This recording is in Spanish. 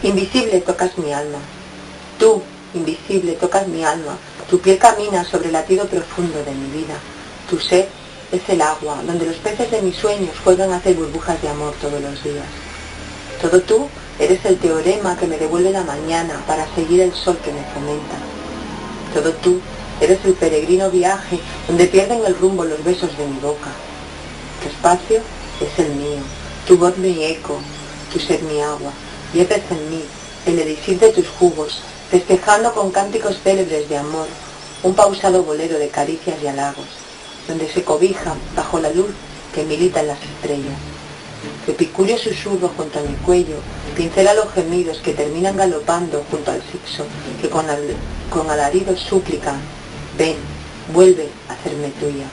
Invisible tocas mi alma. Tú, invisible, tocas mi alma. Tu piel camina sobre el latido profundo de mi vida. Tu ser es el agua, donde los peces de mis sueños juegan a hacer burbujas de amor todos los días. Todo tú eres el teorema que me devuelve la mañana para seguir el sol que me fomenta. Todo tú eres el peregrino viaje donde pierden el rumbo los besos de mi boca. Tu espacio es el mío, tu voz mi eco, tu ser mi agua. Viertes en mí el elixir de tus jugos, festejando con cánticos célebres de amor, un pausado bolero de caricias y halagos, donde se cobija bajo la luz que milita en las estrellas. Tu epicurio susurro junto a mi cuello pincela los gemidos que terminan galopando junto al sexo, que con alaridos suplican, ven, vuelve a hacerme tuya.